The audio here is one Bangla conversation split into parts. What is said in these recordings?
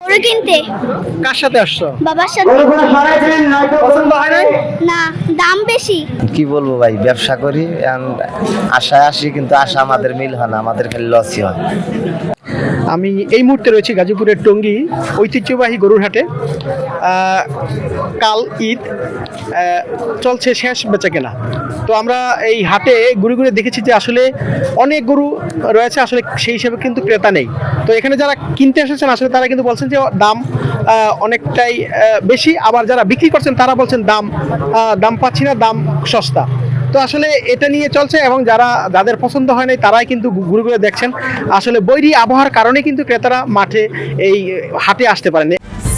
গরু কিনতে। কার সাথে আসছো? বাবার সাথে। পছন্দ হয় নাই? না, দাম বেশি। কি বলবো ভাই, ব্যবসা করি আশায় আসি, কিন্তু আশা আমাদের মিল হয় না, আমাদের খালি লসই হয়। আমি এই মুহূর্তে রয়েছি গাজীপুরের টঙ্গী ঐতিহ্যবাহী গরুর হাটে। কাল ঈদ, চলছে শেষ বেচাকেনা। তো আমরা এই হাটে ঘুরে ঘুরে দেখেছি যে আসলে অনেক গরু রয়েছে, আসলে সেই হিসেবে কিন্তু ক্রেতা নেই। তো এখানে যারা কিনতে এসেছেন আসলে তারা কিন্তু বলছেন যে দাম অনেকটাই বেশি, আবার যারা বিক্রি করছেন তারা বলছেন দাম পাচ্ছি না, দাম সস্তা। তো আসলে এটা নিয়ে চলছে, এবং যাদের পছন্দ হয় নাই তারাই কিন্তু ঘুরে ঘুরে দেখছেন। আসলে বৈরী আবহাওয়ার কারণে কিন্তু ক্রেতারা মাঠে এই হাটে আসতে পারেন।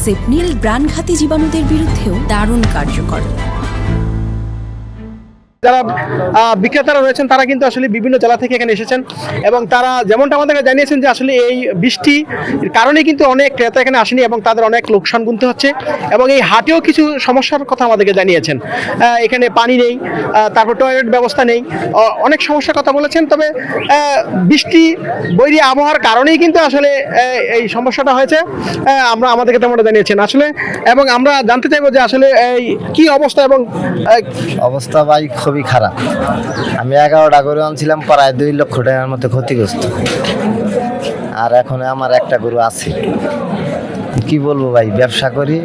সেপনিল প্রাণঘাতী জীবাণুদের বিরুদ্ধেও দারুণ কার্যকর। যারা বিক্রেতারা রয়েছেন তারা কিন্তু আসলে বিভিন্ন জেলা থেকে এখানে এসেছেন, এবং তারা যেমনটা আমাদেরকে জানিয়েছেন যে আসলে এই বৃষ্টির কারণে কিন্তু অনেক ক্রেতা এখানে আসেনি এবং তাদের অনেক লোকসান গুনতে হচ্ছে, এবং এই হাটেও কিছু সমস্যার কথা আমাদেরকে জানিয়েছেন। এখানে পানি নেই, তারপর টয়লেট ব্যবস্থা নেই, অনেক সমস্যার কথা বলেছেন। তবে বৃষ্টি বৈরী আবহাওয়ার কারণেই কিন্তু আসলে এই সমস্যাটা হয়েছে, আমাদেরকে তেমনটা জানিয়েছেন আসলে। এবং আমরা জানতে চাইবো যে আসলে এই কি অবস্থা, এবং অবস্থা ভাই খুবই খারাপ। আমি 11টা গরু আনছিলাম, প্রায় 2 লক্ষ টাকার মতো ক্ষতিগ্রস্ত, আর এখন আমার একটা গরু আছে। কি বলবো ভাই, ব্যবসা করি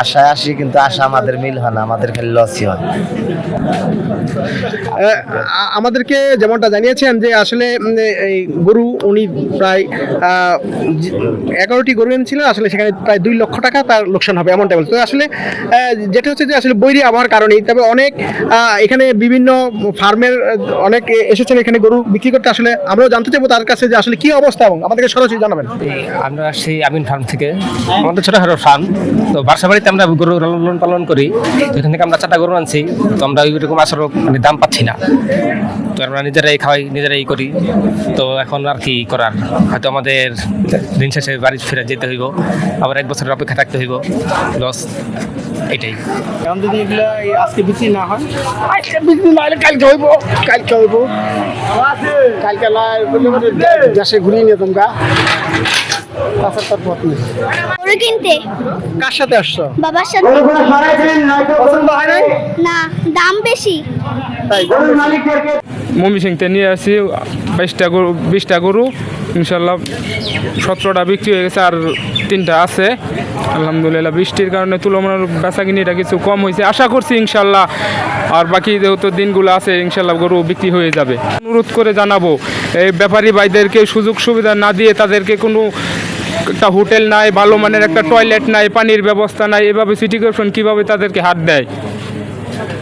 আশায় আসি, কিন্তু আশা আমাদের মিল হয় না, আমাদের খালি লসই হয়। আমাদেরকে যেমনটা জানিয়েছেন যে আসলে এই গরু উনি প্রায় 11টি গরু এনেছিলেন, আসলে সেখানে প্রায় 2 লক্ষ টাকা তার লোকসান হবে এমনটা বলছে। তো আসলে যেটা হচ্ছে যে আসলে বৈরী আবহাওয়ার কারণেই, তবে অনেক এখানে বিভিন্ন ফার্মের অনেক এসেছেন এখানে গরু বিক্রি করতে। আসলে আমরাও জানতে চাইবো তার কাছে যে আসলে কি অবস্থা, এবং আমাদেরকে সরাসরি জানাবেন। আমরা সেই আমিন ফার্ম থেকে, আমাদের ছোটখাটো ফার্ম, তো বাসা বাড়িতে আমরা গরু লালন পালন করি। তো এখান থেকে আমরা 4টা গরু আনছি, তো আমরা ওইরকম আসলে মানে দাম পাচ্ছি না, তো আমরা নিজেরাই খাওয়াই, নিজেরাই করি। তো এখন আর কি করার, হয়তো আমাদের দিন শেষে বাড়ি ফিরে যেতে হইব, আবার 1 বছরের অপেক্ষা থাকতে হইব, লস এটাই। এখন যদি এগুলো আজকে বিক্রি না হয়, আজকে বিক্রি না হলে কালকে হইব, কালকে দেশে ঘুরিয়ে নিয়ে তোমরা। গরু কিনতে। কার সাথে আসছো? বাবার সাথে। পছন্দ হয় নাই? না, দাম বেশি। তাই ময়মনসিংহতে নিয়ে আসি 20টা গরু, ইনশাল্লাহ 17টা বিক্রি হয়ে গেছে, আর 3টা আছে। আলহামদুলিল্লাহ বৃষ্টির কারণে তুলনামূলক বেচাকিনিটা কিছু কম হয়েছে, আশা করছি ইনশাল্লাহ। আর বাকি যেহেতু দিনগুলো আছে ইনশাল্লাহ গরু বিক্রি হয়ে যাবে। অনুরোধ করে জানাবো এই ব্যাপারী ভাইদেরকে সুযোগ সুবিধা না দিয়ে, তাদেরকে কোনো একটা হোটেল নাই, ভালো মানের একটা টয়লেট নাই, পানির ব্যবস্থা নাই, এভাবে সিটি কর্পোরেশন কীভাবে তাদেরকে হাত দেয়।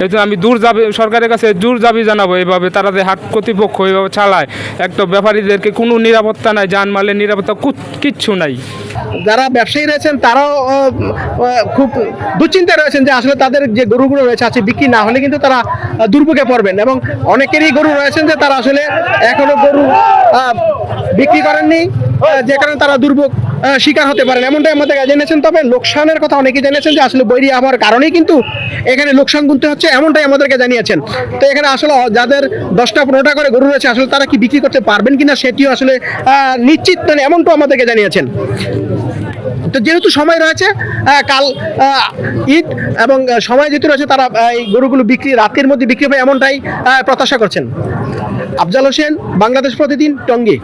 এই জন্য আমি সরকারের কাছে জোর দাবি জানাবো, এভাবে তারা যে হাট কর্তৃপক্ষ এভাবে চালায়, একটা ব্যাপারীদেরকে কোনো নিরাপত্তা নাই, জানমালের নিরাপত্তা কিচ্ছু নাই। যারা ব্যবসায়ী রয়েছেন তারাও খুব দুশ্চিন্তায় রয়েছেন যে আসলে তাদের যে গরুগুলো রয়েছে আছে বিক্রি না হলে কিন্তু তারা দুর্ভোগে পড়বেন, এবং অনেকেরই গরু রয়েছেন যে তারা আসলে এখনো গরু বিক্রি করেননি, যে কারণে তারা দুর্ভোগ শিকার হতে পারেন এমনটাই আমাদের জেনেছেন। তবে লোকসানের কথা অনেকেই জেনেছেন যে আসলে বৈরী আবহাওয়ার কারণেই কিন্তু এখানে লোকসান গুনতে হচ্ছে, এমনটাই আমাদেরকে জানিয়েছেন। তো এখানে আসলে যাদের 10টা-15টা করে গরু রয়েছে আসলে তারা কি বিক্রি করতে পারবেন কিনা সেটিও আসলে নিশ্চিত নয়, এমনটাও আমাদেরকে জানিয়েছেন। তো যেহেতু সময় রয়েছে, কাল ঈদ, এবং সময় যেহেতু রয়েছে, তারা এই গরুগুলো রাতের মধ্যে বিক্রি হবে এমনটাই প্রত্যাশা করছেন। আফজাল হোসেন, বাংলাদেশ প্রতিদিন, টঙ্গী।